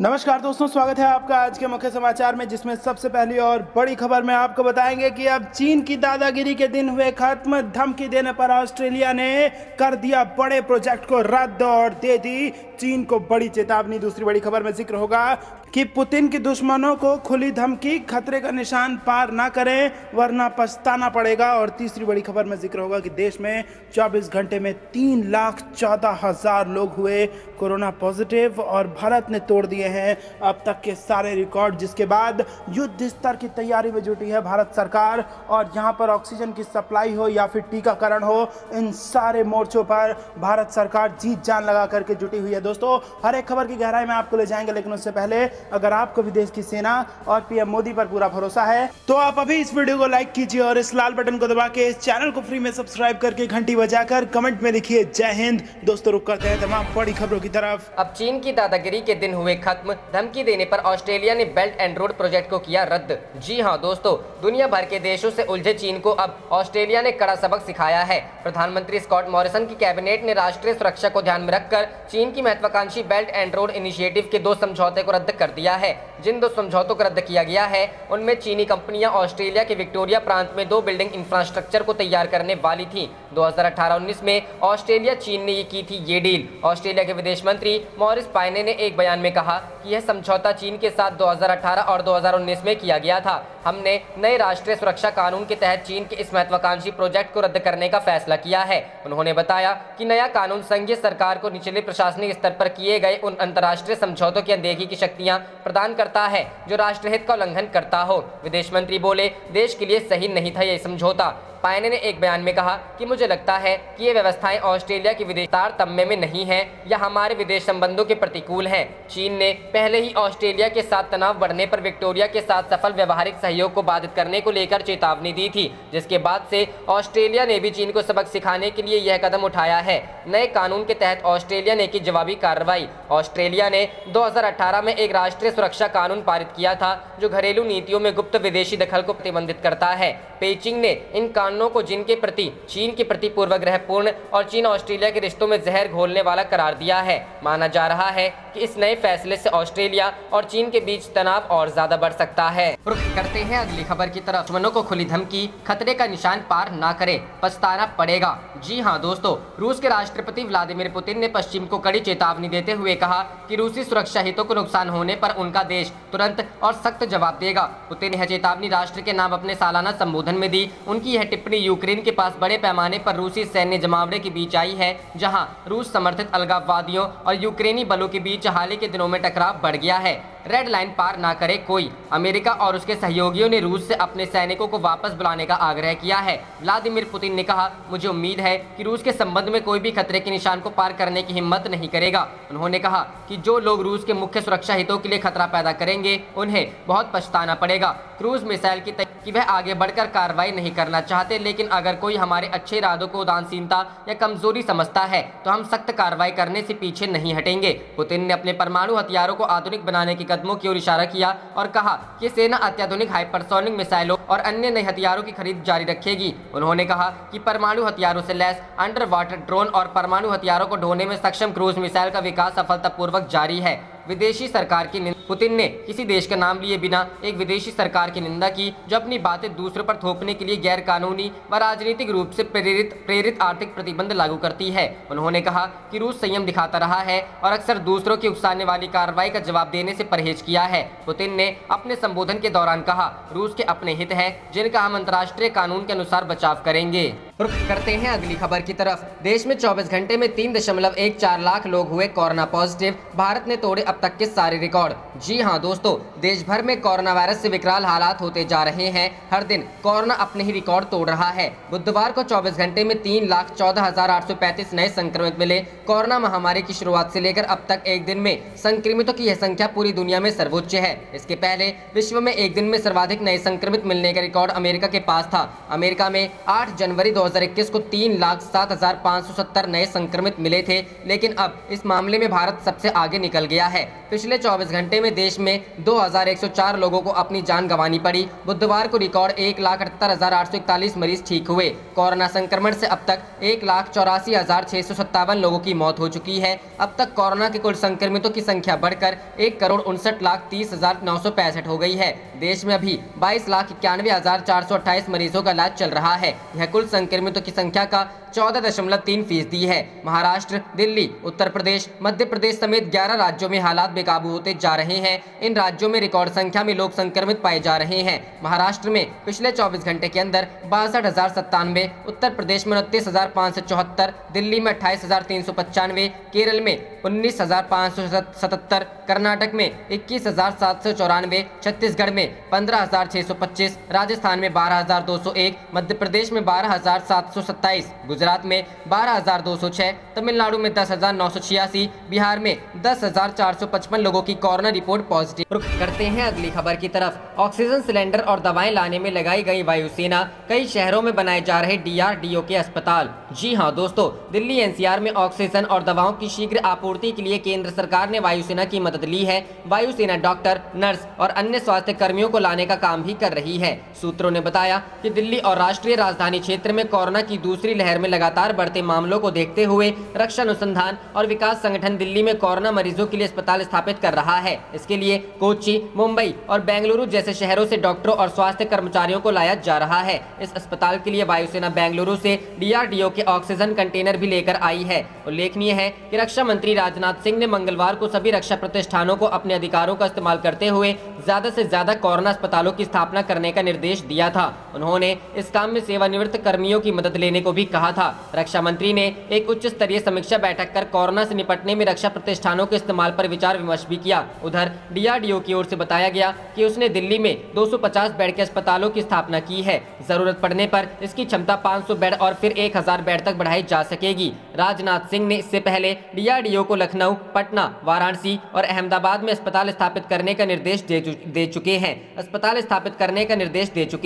नमस्कार दोस्तों, स्वागत है आपका आज के मुख्य समाचार में, जिसमें सबसे पहली और बड़ी खबर में आपको बताएंगे कि अब चीन की दादागिरी के दिन हुए खत्म। धमकी देने पर ऑस्ट्रेलिया ने कर दिया बड़े प्रोजेक्ट को रद्द और दे दी चीन को बड़ी चेतावनी। दूसरी बड़ी खबर में जिक्र होगा कि पुतिन के दुश्मनों को खुली धमकी, खतरे का निशान पार ना करें वरना पछताना पड़ेगा। और तीसरी बड़ी खबर में जिक्र होगा कि देश में 24 घंटे में 3,14,000 लोग हुए कोरोना पॉजिटिव और भारत ने तोड़ दिए हैं अब तक के सारे रिकॉर्ड, जिसके बाद युद्ध स्तर की तैयारी में जुटी है भारत सरकार। और यहाँ पर ऑक्सीजन की सप्लाई हो या फिर टीकाकरण हो, इन सारे मोर्चों पर भारत सरकार जीत जान लगा करके जुटी हुई है। दोस्तों, हर एक खबर की गहराई में आपको ले जाएंगे, लेकिन उससे पहले अगर आपको भी देश की सेना और पीएम मोदी पर पूरा भरोसा है तो आप अभी इस वीडियो को लाइक कीजिए और इस लाल बटन को दबा के इस चैनल को फ्री में सब्सक्राइब करके घंटी बजाकर कमेंट में लिखिए जय हिंद। दोस्तों, रुक करते हैं तमाम बड़ी खबरों की तरफ। अब चीन की दादागिरी के दिन हुए खत्म। धमकी देने पर ऑस्ट्रेलिया ने बेल्ट एंड रोड प्रोजेक्ट को किया रद्द। जी हां दोस्तों, दुनिया भर के देशों से उलझे चीन को अब ऑस्ट्रेलिया ने कड़ा सबक सिखाया है। प्रधानमंत्री स्कॉट मॉरिसन की कैबिनेट ने राष्ट्रीय सुरक्षा को ध्यान में रखकर चीन की महत्वाकांक्षी बेल्ट एंड रोड इनिशिएटिव के 2 समझौते को रद्द कर दिया है। जिन 2 समझौतों को रद्द किया गया है उनमें चीनी कंपनियां ऑस्ट्रेलिया के विक्टोरिया प्रांत में 2 बिल्डिंग इंफ्रास्ट्रक्चर को तैयार करने वाली थी। 2018-19 में ऑस्ट्रेलिया चीन ने ये की थी ये डील। ऑस्ट्रेलिया के विदेश मंत्री मॉरिस पायने ने एक बयान में कहा कि यह समझौता चीन के साथ 2018 और 2019 में किया गया था। हमने नए राष्ट्रीय सुरक्षा कानून के तहत चीन के इस महत्वाकांक्षी प्रोजेक्ट को रद्द करने का फैसला किया है। उन्होंने बताया कि नया कानून संघीय सरकार को निचले प्रशासनिक स्तर पर किए गए उन अंतर्राष्ट्रीय समझौतों की अनदेखी की शक्तियां प्रदान करता है जो राष्ट्रहित का उल्लंघन करता हो। विदेश मंत्री बोले, देश के लिए सही नहीं था यह समझौता। पायने ने एक बयान में कहा कि मुझे लगता है कि ये व्यवस्थाएं ऑस्ट्रेलिया की विदेश तारतम्य में नहीं हैं या हमारे विदेश संबंधों के प्रतिकूल हैं। चीन ने पहले ही ऑस्ट्रेलिया के साथ तनाव बढ़ने पर विक्टोरिया के साथ सफल व्यवहारिक सहयोग को बाधित करने को लेकर चेतावनी दी थी, जिसके बाद से ऑस्ट्रेलिया ने भी चीन को सबक सिखाने के लिए यह कदम उठाया है। नए कानून के तहत ऑस्ट्रेलिया ने की जवाबी कार्रवाई। ऑस्ट्रेलिया ने 2018 में एक राष्ट्रीय सुरक्षा कानून पारित किया था जो घरेलू नीतियों में गुप्त विदेशी दखल को प्रतिबंधित करता है। पेइचिंग ने इन कानूनों को जिनके प्रति चीन के प्रति पूर्वग्रहपूर्ण और चीन ऑस्ट्रेलिया के रिश्तों में जहर घोलने वाला करार दिया है। माना जा रहा है कि इस नए फैसले से ऑस्ट्रेलिया और चीन के बीच तनाव और ज्यादा बढ़ सकता है। रुख करते हैं अगली खबर की तरफ। दुश्मनों को खुली धमकी, खतरे का निशान पार ना करें, पछताना पड़ेगा। जी हां दोस्तों, रूस के राष्ट्रपति व्लादिमीर पुतिन ने पश्चिम को कड़ी चेतावनी देते हुए कहा कि रूसी सुरक्षा हितों को नुकसान होने पर उनका देश तुरंत और सख्त जवाब देगा। पुतिन ने यह चेतावनी राष्ट्र के नाम अपने सालाना संबोधन में दी। उनकी यह टिप्पणी यूक्रेन के पास बड़े पैमाने पर रूसी सैन्य जमावड़े के बीच आई है, जहां रूस समर्थित अलगाववादियों और यूक्रेनी बलों के बीच हाल ही के दिनों में टकराव बढ़ गया है। रेड लाइन पार ना करे कोई। अमेरिका और उसके सहयोगियों ने रूस से अपने सैनिकों को वापस बुलाने का आग्रह किया है। व्लादिमीर पुतिन ने कहा, मुझे उम्मीद है कि रूस के संबंध में कोई भी खतरे के निशान को पार करने की हिम्मत नहीं करेगा। उन्होंने कहा कि जो लोग रूस के मुख्य सुरक्षा हितों के लिए खतरा पैदा करेंगे उन्हें बहुत पछताना पड़ेगा। क्रूज मिसाइल की वह आगे बढ़कर कार्रवाई नहीं करना चाहते, लेकिन अगर कोई हमारे अच्छे इरादों को उदासीनता या कमजोरी समझता है तो हम सख्त कार्रवाई करने से पीछे नहीं हटेंगे। पुतिन ने अपने परमाणु हथियारों को आधुनिक बनाने के कदमों की ओर इशारा किया और कहा कि सेना अत्याधुनिक हाइपरसोनिक मिसाइलों और अन्य नए हथियारों की खरीद जारी रखेगी। उन्होंने कहा कि परमाणु हथियारों से लैस अंडर वाटर ड्रोन और परमाणु हथियारों को ढोने में सक्षम क्रूज मिसाइल का विकास सफलतापूर्वक जारी है। विदेशी सरकार की पुतिन ने किसी देश का नाम लिए बिना एक विदेशी सरकार की निंदा की जो अपनी बातें दूसरों पर थोपने के लिए गैर कानूनी व राजनीतिक रूप से प्रेरित आर्थिक प्रतिबंध लागू करती है। उन्होंने कहा कि रूस संयम दिखाता रहा है और अक्सर दूसरों की उकसाने वाली कार्रवाई का जवाब देने से परहेज किया है। पुतिन ने अपने संबोधन के दौरान कहा, रूस के अपने हित हैं जिनका हम अंतर्राष्ट्रीय कानून के अनुसार बचाव करेंगे। रुख करते हैं अगली खबर की तरफ। देश में 24 घंटे में 3.14 लाख लोग हुए कोरोना पॉजिटिव। भारत ने तोड़े अब तक के सारे रिकॉर्ड। जी हां दोस्तों, देश भर में कोरोना वायरस से विकराल हालात होते जा रहे हैं। हर दिन कोरोना अपने ही रिकॉर्ड तोड़ रहा है। बुधवार को 24 घंटे में 3,14,835 नए संक्रमित मिले। कोरोना महामारी की शुरुआत से लेकर अब तक एक दिन में संक्रमितों की यह संख्या पूरी दुनिया में सर्वोच्च है। इसके पहले विश्व में एक दिन में सर्वाधिक नए संक्रमित मिलने का रिकॉर्ड अमेरिका के पास था। अमेरिका में 8 जनवरी 2021 को 3,07,570 नए संक्रमित मिले थे, लेकिन अब इस मामले में भारत सबसे आगे निकल गया है। पिछले 24 घंटे में देश में 2,104 लोगों को अपनी जान गंवानी पड़ी। बुधवार को रिकॉर्ड 1,78,841 मरीज ठीक हुए। कोरोना संक्रमण से अब तक 1,84,657 लोगों की मौत हो चुकी है। अब तक कोरोना के कुल संक्रमितों की संख्या बढ़कर 1,59,30,965 हो गई है। देश में अभी 22,91,428 मरीजों का इलाज चल रहा है। यह कुल संक्रमितों की संख्या का 14.3% है। महाराष्ट्र, दिल्ली, उत्तर प्रदेश, मध्य प्रदेश समेत 11 राज्यों में हालात बेकाबू होते जा रहे हैं। इन राज्यों में रिकॉर्ड संख्या में लोग संक्रमित पाए जा रहे हैं। महाराष्ट्र में पिछले 24 घंटे के अंदर 62,097, उत्तर प्रदेश में 29,574, दिल्ली में 28,395, केरल में 19,577, कर्नाटक में 21,794, छत्तीसगढ़ में 15,625, राजस्थान में 12,201, मध्य प्रदेश में 12,727, गुजरात में 12,206, तमिलनाडु में 10,986, बिहार में 10,455 लोगों की कोरोना रिपोर्ट पॉजिटिव। रुक करते हैं अगली खबर की तरफ। ऑक्सीजन सिलेंडर और दवाएं लाने में लगाई गई वायुसेना, कई शहरों में बनाए जा रहे DRDO के अस्पताल। जी हां दोस्तों, दिल्ली NCR में ऑक्सीजन और दवाओं की शीघ्र आपूर्ति के लिए केंद्र सरकार ने वायुसेना की मदद ली है। वायुसेना डॉक्टर, नर्स और अन्य स्वास्थ्य कर्मियों को लाने का काम भी कर रही है। सूत्रों ने बताया कि दिल्ली और राष्ट्रीय राजधानी क्षेत्र में कोरोना की दूसरी लहर में लगातार बढ़ते मामलों को देखते हुए रक्षा अनुसंधान और विकास संगठन दिल्ली में कोरोना मरीजों के लिए अस्पताल स्थापित कर रहा है। इसके लिए कोच्चि, मुंबई और बेंगलुरु जैसे शहरों से डॉक्टरों और स्वास्थ्य कर्मचारियों को लाया जा रहा है। इस अस्पताल के लिए वायुसेना बेंगलुरु से DRDO के ऑक्सीजन कंटेनर भी लेकर आई है। उल्लेखनीय है कि रक्षा मंत्री राजनाथ सिंह ने मंगलवार को सभी रक्षा प्रतिष्ठानों को अपने अधिकारों का इस्तेमाल करते हुए ज्यादा से ज्यादा कोरोना अस्पतालों की स्थापना करने का निर्देश दिया था। उन्होंने इस काम में सेवानिवृत्त कर्मियों की मदद लेने को भी कहा था। रक्षा मंत्री ने एक उच्च स्तरीय समीक्षा बैठक कर कोरोना से निपटने में रक्षा प्रतिष्ठानों के इस्तेमाल पर विचार विमर्श भी किया। उधर DRDO की ओर से बताया गया कि उसने दिल्ली में 250 बेड के अस्पतालों की स्थापना की है। जरूरत पड़ने पर इसकी क्षमता 500 बेड और फिर 1,000 बेड तक बढ़ाई जा सकेगी। राजनाथ सिंह ने इससे पहले DRDO को लखनऊ, पटना, वाराणसी और अहमदाबाद में अस्पताल स्थापित करने का निर्देश दे चुके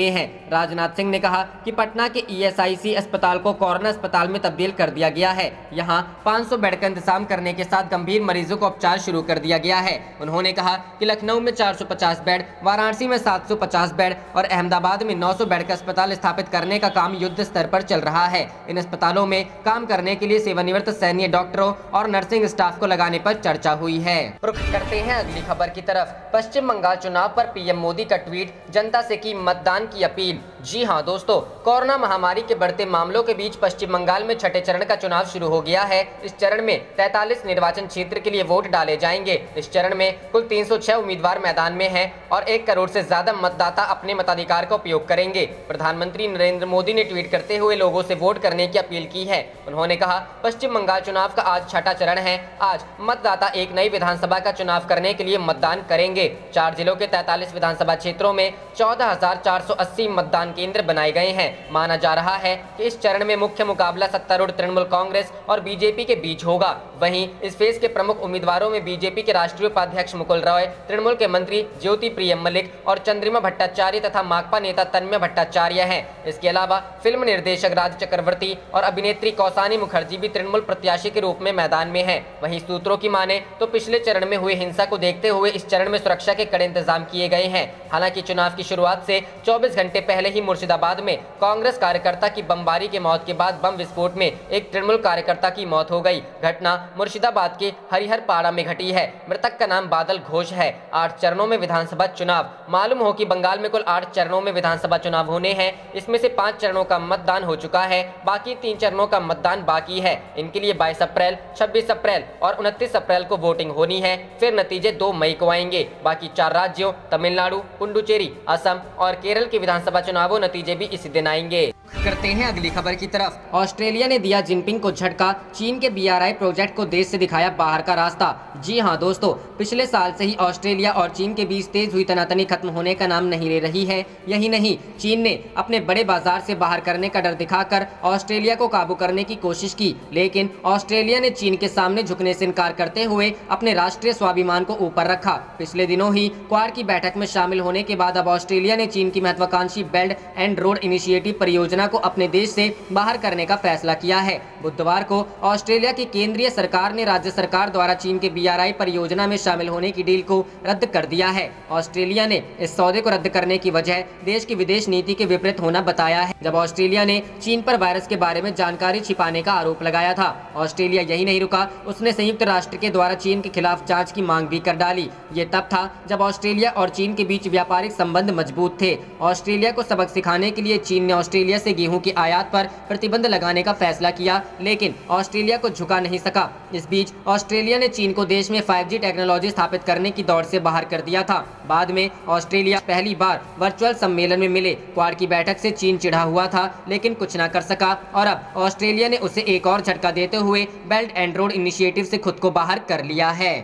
हैं। राजनाथ सिंह ने कहा कि पटना के ESIC अस्पताल को कोरोना अस्पताल में तब्दील कर दिया गया है। यहां 500 बेड का इंतजाम करने के साथ गंभीर मरीजों को उपचार शुरू कर दिया गया है। उन्होंने कहा कि लखनऊ में 450 बेड, वाराणसी में 750 बेड और अहमदाबाद में 900 बेड का अस्पताल स्थापित करने का काम युद्ध स्तर पर चल रहा है। इन अस्पतालों में काम करने के लिए सेवानिवृत्त सैन्य डॉक्टरों और नर्सिंग स्टाफ को लगाने पर चर्चा हुई है। रुक करते हैं अगली खबर की तरफ। पश्चिम बंगाल चुनाव पर PM मोदी का ट्वीट, जनता से की मतदान की अपील। जी हां दोस्तों, कोरोना महामारी के बढ़ते मामलों के बीच पश्चिम बंगाल में छठे चरण का चुनाव शुरू हो गया है। इस चरण में 43 निर्वाचन क्षेत्र के लिए वोट डाले जाएंगे। इस चरण में कुल 306 उम्मीदवार मैदान में हैं और 1 करोड़ से ज्यादा मतदाता अपने मताधिकार का उपयोग करेंगे। प्रधानमंत्री नरेंद्र मोदी ने ट्वीट करते हुए लोगों से वोट करने की अपील की है। उन्होंने कहा, पश्चिम बंगाल चुनाव का आज छठा चरण है। आज मतदाता एक नई विधानसभा का चुनाव करने के लिए मतदान करेंगे। 4 जिलों के 43 विधानसभा क्षेत्रों में 14,480 मतदान केंद्र बनाए गए हैं। माना जा रहा है कि इस चरण में मुख्य मुकाबला सत्तारूढ़ तृणमूल कांग्रेस और BJP के बीच होगा। वहीं इस फेज के प्रमुख उम्मीदवारों में BJP के राष्ट्रीय उपाध्यक्ष मुकुल रॉय, तृणमूल के मंत्री ज्योति प्रिय मलिक और चंद्रिमा भट्टाचार्य तथा माकपा नेता तन्मय भट्टाचार्य हैं। इसके अलावा फिल्म निर्देशक राज चक्रवर्ती और अभिनेत्री कौसानी मुखर्जी भी तृणमूल प्रत्याशी के रूप में मैदान में है। वहीं सूत्रों की माने तो पिछले चरण में हुए हिंसा को देखते हुए इस चरण में सुरक्षा के कड़े इंतजाम किए गए हैं। हालांकि चुनाव की शुरुआत से 24 घंटे पहले ही मुर्शिदाबाद में कांग्रेस कार्यकर्ता की बमबारी के मौत के बाद बम विस्फोट में एक तृणमूल कार्यकर्ता की मौत हो गई। घटना मुर्शिदाबाद के हरिहरपाड़ा में घटी है। मृतक का नाम बादल घोष है। 8 चरणों में विधानसभा चुनाव। मालूम हो कि बंगाल में कुल 8 चरणों में विधानसभा चुनाव होने हैं। इसमें से 5 चरणों का मतदान हो चुका है, बाकी 3 चरणों का मतदान बाकी है। इनके लिए 22 अप्रैल, 26 अप्रैल और 29 अप्रैल को वोटिंग होनी है। फिर नतीजे 2 मई को आएंगे। बाकी 4 राज्यों तमिलनाडु, पुडुचेरी, असम और केरल के विधानसभा चुनावों नतीजे भी इसी दिन आएंगे। करते हैं अगली खबर की तरफ। ऑस्ट्रेलिया ने दिया जिनपिंग को झटका, चीन के BRI प्रोजेक्ट को देश से दिखाया बाहर का रास्ता। जी हां दोस्तों, पिछले साल से ही ऑस्ट्रेलिया और चीन के बीच तेज हुई तनातनी खत्म होने का नाम नहीं ले रही है। यही नहीं, चीन ने अपने बड़े बाजार से बाहर करने का डर दिखाकर ऑस्ट्रेलिया को काबू करने की कोशिश की, लेकिन ऑस्ट्रेलिया ने चीन के सामने झुकने से इनकार करते हुए अपने राष्ट्रीय स्वाभिमान को ऊपर रखा। पिछले दिनों ही क्वाड की बैठक में शामिल होने के बाद अब ऑस्ट्रेलिया ने चीन की महत्वाकांक्षी बेल्ट एंड रोड इनिशिएटिव परियोजना परियोजना को अपने देश से बाहर करने का फैसला किया है। बुधवार को ऑस्ट्रेलिया की केंद्रीय सरकार ने राज्य सरकार द्वारा चीन के BRI परियोजना में शामिल होने की डील को रद्द कर दिया है। ऑस्ट्रेलिया ने इस सौदे को रद्द करने की वजह देश की विदेश नीति के विपरीत होना बताया है। जब ऑस्ट्रेलिया ने चीन पर वायरस के बारे में जानकारी छिपाने का आरोप लगाया था, ऑस्ट्रेलिया यही नहीं रुका, उसने संयुक्त राष्ट्र के द्वारा चीन के खिलाफ जांच की मांग भी कर डाली। ये तब था जब ऑस्ट्रेलिया और चीन के बीच व्यापारिक संबंध मजबूत थे। ऑस्ट्रेलिया को सबक सिखाने के लिए चीन ने ऑस्ट्रेलिया से गेहूं की आयात पर प्रतिबंध लगाने का फैसला किया, लेकिन ऑस्ट्रेलिया को झुका नहीं सका। इस बीच ऑस्ट्रेलिया ने चीन को देश में 5G टेक्नोलॉजी स्थापित करने की दौड़ से बाहर कर दिया था। बाद में ऑस्ट्रेलिया पहली बार वर्चुअल सम्मेलन में मिले क्वाड की बैठक से चीन चिढ़ा हुआ था, लेकिन कुछ न कर सका और अब ऑस्ट्रेलिया ने उसे एक और झटका देते हुए बेल्ट एंड रोड इनिशिएटिव से खुद को बाहर कर लिया है।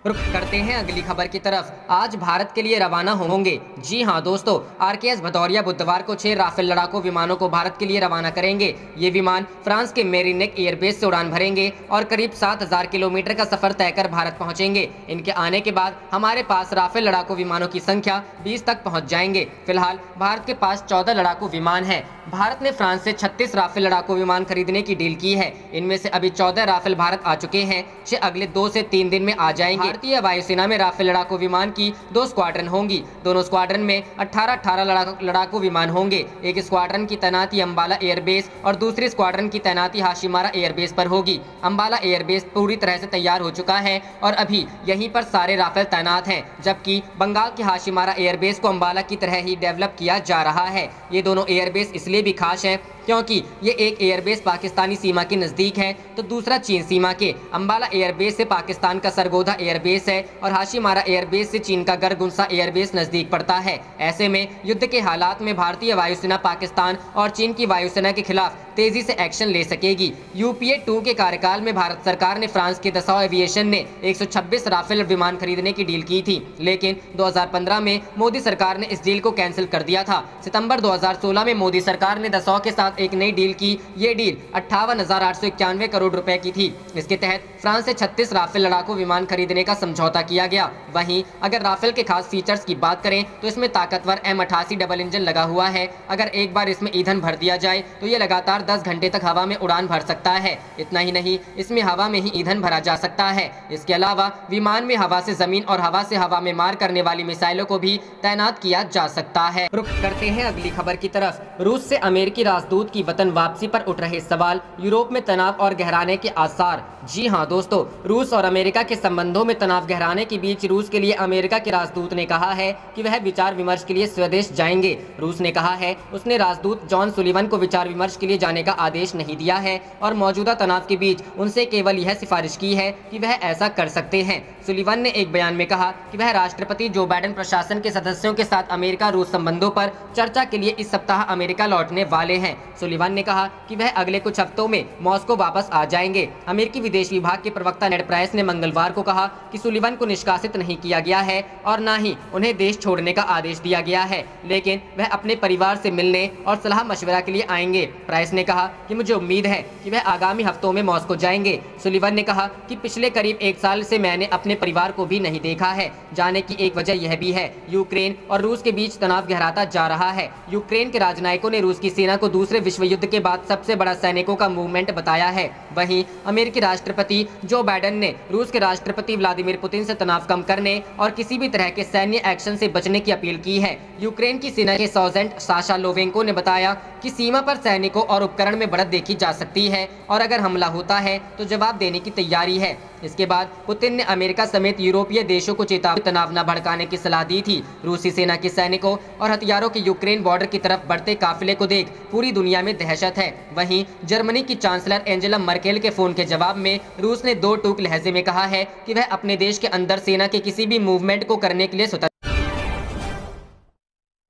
रुक करते हैं अगली खबर की तरफ। आज भारत के लिए रवाना होंगे। जी हां दोस्तों, RKS भदौरिया बुधवार को 6 राफेल लड़ाकू विमानों को भारत के लिए रवाना करेंगे। ये विमान फ्रांस के मेरिनेक एयरबेस से उड़ान भरेंगे और करीब 7000 किलोमीटर का सफर तय कर भारत पहुंचेंगे। इनके आने के बाद हमारे पास राफेल लड़ाकू विमानों की संख्या 20 तक पहुंच जाएंगे। फिलहाल भारत के पास 14 लड़ाकू विमान है। भारत ने फ्रांस से 36 राफेल लड़ाकू विमान खरीदने की डील की है। इनमें से अभी 14 राफेल भारत आ चुके हैं, 6 अगले 2 से 3 दिन में आ जाएंगे। भारतीय वायुसेना में राफेल लड़ाकू विमान की 2 स्क्वाड्रन होंगी। दोनों स्क्वाड्रन में 18 लड़ाकू विमान होंगे। एक स्क्वाड्रन की तैनाती अंबाला एयरबेस और दूसरी स्क्वाड्रन की तैनाती हाशिमारा एयरबेस पर होगी। अंबाला एयरबेस पूरी तरह से तैयार हो चुका है और अभी यहीं पर सारे राफेल तैनात हैं, जबकि बंगाल के हाशिमारा एयरबेस को अंबाला की तरह ही डेवलप किया जा रहा है। ये दोनों एयरबेस इसलिए भी खास है क्योंकि ये एक एयरबेस पाकिस्तानी सीमा के नज़दीक है तो दूसरा चीन सीमा के। अंबाला एयरबेस से पाकिस्तान का सरगोधा एयरबेस है और हाशिमारा एयरबेस से चीन का गरगुंसा एयरबेस नज़दीक पड़ता है। ऐसे में युद्ध के हालात में भारतीय वायुसेना पाकिस्तान और चीन की वायुसेना के खिलाफ तेजी से एक्शन ले सकेगी। UPA 2 के कार्यकाल में भारत सरकार ने फ्रांस के दसॉ एविएशन ने 126 राफेल विमान खरीदने की डील की थी, लेकिन 2015 में मोदी सरकार ने इस डील को कैंसिल कर दिया था। सितंबर 2016 में मोदी सरकार ने दसॉ के साथ एक नई डील की। ये डील 58,891 करोड़ रुपए की थी। इसके तहत फ्रांस से 36 राफेल लड़ाकू विमान खरीदने का समझौता किया गया। वहीं अगर राफेल के खास फीचर्स की बात करें तो इसमें ताकतवर M88 डबल इंजन लगा हुआ है। अगर एक बार इसमें ईंधन भर दिया जाए तो ये लगातार 10 घंटे तक हवा में उड़ान भर सकता है। इतना ही नहीं, इसमें हवा में ही ईंधन भरा जा सकता है। इसके अलावा विमान में हवा से जमीन और हवा से हवा में मार करने वाली मिसाइलों को भी तैनात किया जा सकता है। रुक करते हैं अगली खबर की तरफ। रूस से अमेरिकी राजदूत की वतन वापसी पर उठ रहे सवाल, यूरोप में तनाव और गहराने के आसार। जी हां दोस्तों, रूस और अमेरिका के संबंधों में तनाव गहराने के बीच रूस के लिए अमेरिका के राजदूत ने कहा है कि वह विचार विमर्श के लिए स्वदेश जाएंगे। रूस ने कहा है उसने राजदूत जॉन सुलिवन को विचार विमर्श के लिए जाने का आदेश नहीं दिया है और मौजूदा तनाव के बीच उनसे केवल यह सिफारिश की है कि वह ऐसा कर सकते हैं। सुलिवन ने एक बयान में कहा कि वह राष्ट्रपति जो बाइडेन प्रशासन के सदस्यों के साथ अमेरिका रूस संबंधों पर चर्चा के लिए इस सप्ताह अमेरिका लौटने वाले हैं। सुलिवन ने कहा कि वह अगले कुछ हफ्तों में मॉस्को वापस आ जाएंगे। अमेरिकी विदेश विभाग के प्रवक्ता नेड प्राइस ने मंगलवार को कहा कि सुलिवन को निष्कासित नहीं किया गया है और न ही उन्हें देश छोड़ने का आदेश दिया गया है, लेकिन वह अपने परिवार से मिलने और सलाह मशवरा के लिए आएंगे। प्राइस ने कहा कि मुझे उम्मीद है कि वह आगामी हफ्तों में मॉस्को जाएंगे। सुलिवन ने कहा कि पिछले करीब 1 साल से मैंने अपने परिवार को भी नहीं देखा है। जाने की एक वजह यह भी है, यूक्रेन और रूस के बीच तनाव गहराता जा रहा है। यूक्रेन के राजनयिकों ने रूस की सेना को दूसरे विश्व युद्ध के बाद सबसे बड़ा सैनिकों का मूवमेंट बताया है। वहीं अमेरिकी राष्ट्रपति जो बाइडेन ने रूस के राष्ट्रपति व्लादिमीर पुतिन से तनाव कम करने और किसी भी तरह के सैन्य एक्शन से बचने की अपील की है। यूक्रेन की सेना के सर्जेंट साशा लोवेंको ने बताया कि सीमा पर सैनिकों और उपकरण में बढ़त देखी जा सकती है और अगर हमला होता है तो जवाब देने की तैयारी है। इसके बाद पुतिन ने अमेरिका समेत यूरोपीय देशों को चेतावनी तनाव न भड़काने की सलाह दी थी। रूसी सेना के सैनिकों और हथियारों के यूक्रेन बॉर्डर की तरफ बढ़ते काफिले को देख पूरी दुनिया में दहशत है। वहीं जर्मनी की चांसलर एंजेला मर्केल के फोन के जवाब में रूस ने 2 टूक लहजे में कहा है कि वह अपने देश के अंदर सेना के किसी भी मूवमेंट को करने के लिए स्वतंत्र।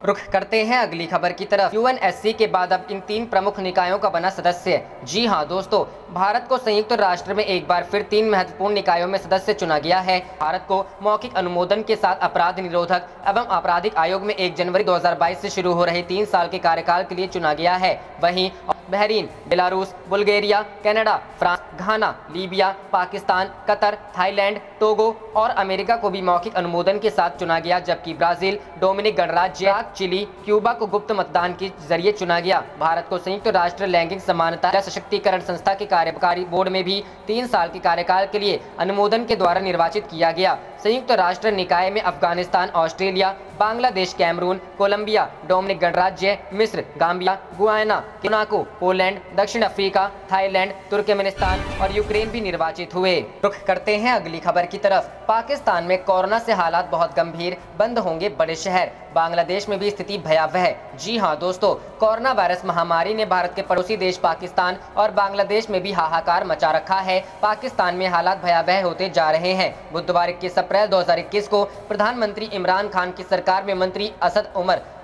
रुख करते हैं अगली खबर की तरफ। UNSC के बाद अब इन 3 प्रमुख निकायों का बना सदस्य। जी हां दोस्तों, भारत को संयुक्त राष्ट्र में एक बार फिर 3 महत्वपूर्ण निकायों में सदस्य चुना गया है। भारत को मौखिक अनुमोदन के साथ अपराध निरोधक एवं आपराधिक आयोग में 1 जनवरी 2022 से शुरू हो रहे 3 साल के कार्यकाल के लिए चुना गया है। वहीं Bahrain, Belarus, Bulgaria, Canada, France, Ghana, Libya, Pakistan, Qatar, Thailand, Togo और अमेरिका को भी मौखिक अनुमोदन के साथ चुना गया, जबकि ब्राजील, डोमिनिक गणराज्य, चिली, क्यूबा को गुप्त मतदान के जरिए चुना गया। भारत को संयुक्त राष्ट्र लैंगिक समानता व सशक्तिकरण संस्था के कार्यकारी बोर्ड में भी 3 साल के कार्यकाल के लिए अनुमोदन के द्वारा निर्वाचित किया गया। संयुक्त राष्ट्र निकाय में Afghanistan, Australia, Bangladesh, Cameroon, Colombia, Dominican गणराज्य, मिस्र, गाम्बिया, गुयाना, मोनाको, पोलैंड, दक्षिण अफ्रीका, थाईलैंड, तुर्कमेनिस्तान और यूक्रेन भी निर्वाचित हुए। रुख करते हैं अगली खबर की तरफ। पाकिस्तान में कोरोना से हालात बहुत गंभीर, बंद होंगे बड़े शहर। बांग्लादेश में भी स्थिति भयावह। जी हां दोस्तों, कोरोना वायरस महामारी ने भारत के पड़ोसी देश पाकिस्तान और बांग्लादेश में भी हाहाकार मचा रखा है। पाकिस्तान में हालात भयावह होते जा रहे हैं। बुधवार 21 अप्रैल 2021 को प्रधानमंत्री इमरान खान की सरकार में मंत्री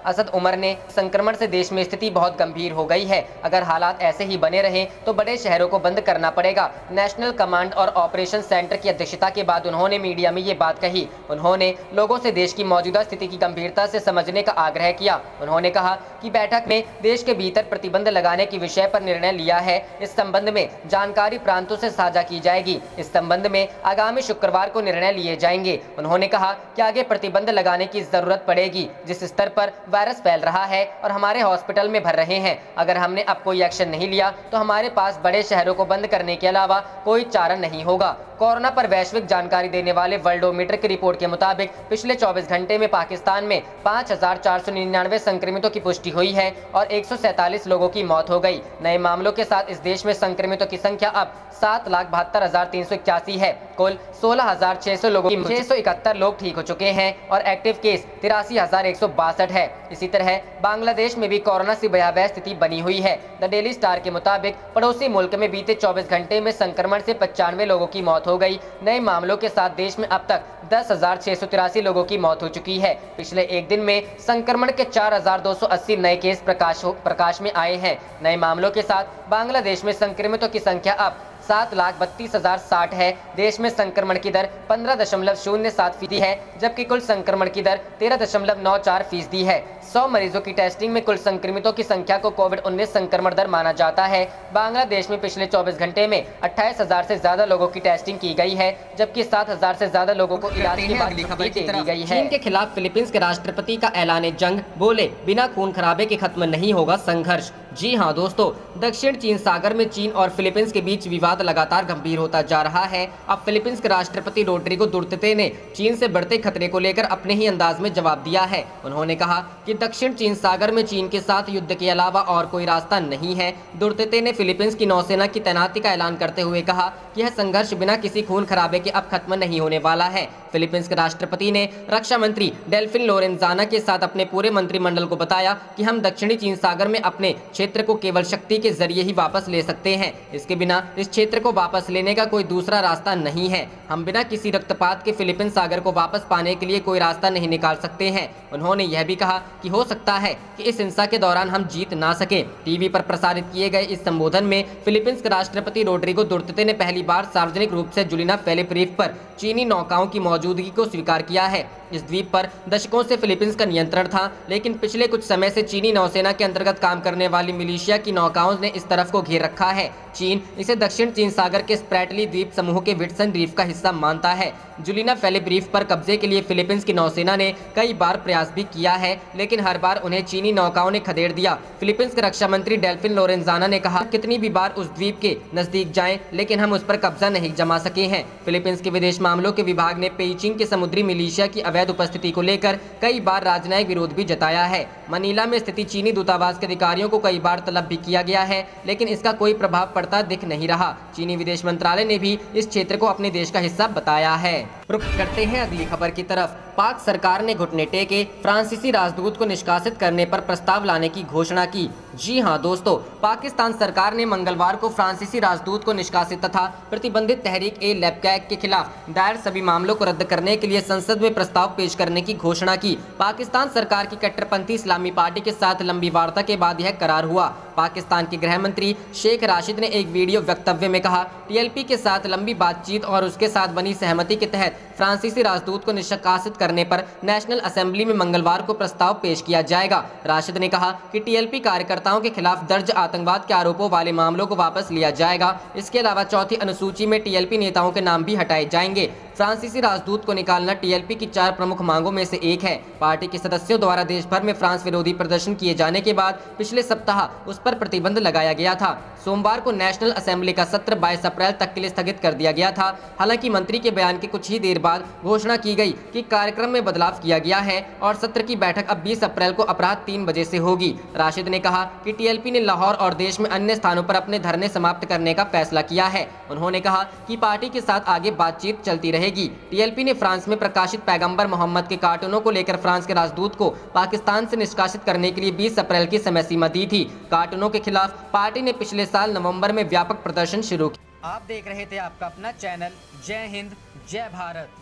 असद उमर ने संक्रमण से देश में स्थिति बहुत गंभीर हो गई है। अगर हालात ऐसे ही बने रहे तो बड़े शहरों को बंद करना पड़ेगा। नेशनल कमांड और ऑपरेशन सेंटर की अध्यक्षता के बाद उन्होंने मीडिया में ये बात कही। उन्होंने लोगों से देश की मौजूदा स्थिति की गंभीरता से समझने का आग्रह किया। उन्होंने कहा कि बैठक में देश के भीतर प्रतिबंध लगाने के विषय पर निर्णय लिया है। इस संबंध में जानकारी प्रांतों से साझा की जाएगी। इस संबंध में आगामी शुक्रवार को निर्णय लिए जाएंगे। उन्होंने कहा कि आगे प्रतिबंध लगाने की जरूरत पड़ेगी जिस स्तर पर वायरस फैल रहा है और हमारे हॉस्पिटल में भर रहे हैं। अगर हमने अब कोई एक्शन नहीं लिया तो हमारे पास बड़े शहरों को बंद करने के अलावा कोई चारा नहीं होगा। कोरोना पर वैश्विक जानकारी देने वाले वर्ल्डोमीटर की रिपोर्ट के मुताबिक पिछले 24 घंटे में पाकिस्तान में 5,499 संक्रमितों की पुष्टि हुई है और 147 लोगों की मौत हो गई। नए मामलों के साथ इस देश में संक्रमितों की संख्या अब 7,72,381 है। कुल 16,600 लोगों की 671 लोग ठीक हो चुके हैं और एक्टिव केस 83,162 है। इसी तरह बांग्लादेश में भी कोरोना से भयावह स्थिति बनी हुई है। द डेली स्टार के मुताबिक पड़ोसी मुल्क में बीते 24 घंटे में संक्रमण से 95 लोगों की मौत हो गई। नए मामलों के साथ देश में अब तक 10,683 लोगों की मौत हो चुकी है। पिछले एक दिन में संक्रमण के 4,280 नए केस प्रकाश में आए हैं। नए मामलों के साथ बांग्लादेश में संक्रमितों की संख्या अब 7,32,060 है। देश में संक्रमण की दर 15.07% है, जबकि कुल संक्रमण की दर 13.94% है। 100 मरीजों की टेस्टिंग में कुल संक्रमितों की संख्या को कोविड-19 संक्रमण दर माना जाता है। बांग्लादेश में पिछले 24 घंटे में 28,000 से ज्यादा लोगों की टेस्टिंग की गई है, जबकि 7,000 से ज्यादा लोगों को इलाज के बाद छुट्टी दे दी गई है। चीन के खिलाफ फिलीपींस के राष्ट्रपति का ऐलान जंग, बोले बिना खून खराबे के खत्म नहीं होगा संघर्ष। जी हाँ दोस्तों, दक्षिण चीन सागर में चीन और फिलीपींस के बीच विवाद लगातार गंभीर होता जा रहा है। अब फिलीपींस के राष्ट्रपति रोड्रिगो दुर्तेते ने चीन से बढ़ते खतरे को लेकर अपने ही अंदाज में जवाब दिया है। उन्होंने कहा कि दक्षिण चीन सागर में चीन के साथ युद्ध के अलावा और कोई रास्ता नहीं है। दुर्तेते ने फिलीपींस की नौसेना की तैनाती का ऐलान करते हुए कहा कि यह संघर्ष बिना किसी खून खराबे के अब खत्म नहीं होने वाला है। फिलीपींस के राष्ट्रपति ने रक्षा मंत्री डेल्फिन लोरेंजाना के साथ अपने पूरे मंत्रिमंडल को बताया कि हम दक्षिणी चीन सागर में अपने क्षेत्र को केवल शक्ति के जरिए ही वापस ले सकते हैं। इसके बिना इस क्षेत्र को वापस लेने का कोई दूसरा रास्ता नहीं है। हम बिना किसी रक्तपात के फिलीपीन सागर को वापस पाने के लिए कोई रास्ता नहीं निकाल सकते हैं। उन्होंने यह भी कहा कि हो सकता है कि इस हिंसा के दौरान हम जीत ना सके। टीवी पर प्रसारित किए गए इस संबोधन में फिलीपींस के राष्ट्रपति रोड्रिगो दुर्तेते ने पहली बार सार्वजनिक रूप से जुलिना फेलिप रीफ पर चीनी नौकाओं की मौजूदगी को स्वीकार किया है। इस द्वीप पर दशकों से फिलीपींस का नियंत्रण था, लेकिन पिछले कुछ समय से चीनी नौसेना के अंतर्गत काम करने वाली मिलिशिया की नौकाओं ने इस तरफ को घेर रखा है। चीन इसे दक्षिण चीन सागर के स्प्रैटली द्वीप समूह के विट्सन रीफ का हिस्सा मानता है। जुलिना फेलिप रीफ पर कब्जे के लिए फिलीपींस की नौसेना ने कई बार प्रयास भी किया है, लेकिन हर बार उन्हें चीनी नौकाओं ने खदेड़ दिया। फिलीपींस के रक्षा मंत्री डेल्फिन लोरेंजाना ने कहा, कितनी भी बार उस द्वीप के नजदीक जाएं, लेकिन हम उस पर कब्जा नहीं जमा सके हैं। फिलीपींस के विदेश मामलों के विभाग ने पेइचिंग के समुद्री मिलिशिया की अवैध उपस्थिति को लेकर कई बार राजनयिक विरोध भी जताया है। मनीला में स्थिति चीनी दूतावास के अधिकारियों को कई बार तलब भी किया गया है, लेकिन इसका कोई प्रभाव पड़ता दिख नहीं रहा। चीनी विदेश मंत्रालय ने भी इस क्षेत्र को अपने देश का हिस्सा बताया है। रुख करते हैं अगली खबर की तरफ। पाक सरकार ने घुटने टेके, फ्रांसीसी राजदूत को निष्कासित करने पर प्रस्ताव लाने की घोषणा की। जी हां दोस्तों, पाकिस्तान सरकार ने मंगलवार को फ्रांसीसी राजदूत को निष्कासित तथा प्रतिबंधित तहरीक-ए-लेबैक के खिलाफ दायर सभी मामलों को रद्द करने के लिए संसद में प्रस्ताव पेश करने की घोषणा की। पाकिस्तान सरकार की कट्टरपंथी इस्लामी पार्टी के साथ लंबी वार्ता के बाद यह करार हुआ। पाकिस्तान के गृह मंत्री शेख राशिद ने एक वीडियो वक्तव्य में कहा, टीएलपी के साथ लंबी बातचीत और उसके साथ बनी सहमति के तहत फ्रांसीसी राजदूत को निष्कासित करने पर नेशनल असेंबली में मंगलवार को प्रस्ताव पेश किया जाएगा। राशिद ने कहा कि टीएलपी कार्यकर्ताओं के खिलाफ दर्ज आतंकवाद के आरोपों वाले मामलों को वापस लिया जाएगा। इसके अलावा चौथी अनुसूची में टीएलपी नेताओं के नाम भी हटाए जाएंगे। फ्रांसीसी राजदूत को निकालना टीएलपी की 4 प्रमुख मांगों में से एक है। पार्टी के सदस्यों द्वारा देश भर में फ्रांस विरोधी प्रदर्शन किए जाने के बाद पिछले सप्ताह उस पर प्रतिबंध लगाया गया था। सोमवार को नेशनल असेंबली का सत्र 22 अप्रैल तक के लिए स्थगित कर दिया गया था। हालांकि मंत्री के बयान के कुछ ही देर बाद घोषणा की गई कि कार्यक्रम में बदलाव किया गया है और सत्र की बैठक अब 20 अप्रैल को अपराह 3 बजे से होगी। राशिद ने कहा कि टीएलपी ने लाहौर और देश में अन्य स्थानों पर अपने धरने समाप्त करने का फैसला किया है। उन्होंने कहा कि पार्टी के साथ आगे बातचीत चलती रहेगी। टीएलपी ने फ्रांस में प्रकाशित पैगंबर मोहम्मद के कार्टूनों को लेकर फ्रांस के राजदूत को पाकिस्तान से निष्कासित करने के लिए 20 अप्रैल की समय सीमा दी थी। कार्टूनों के खिलाफ पार्टी ने पिछले साल नवंबर में व्यापक प्रदर्शन शुरू किया। आप देख रहे थे आपका अपना चैनल जय हिंद जय भारत।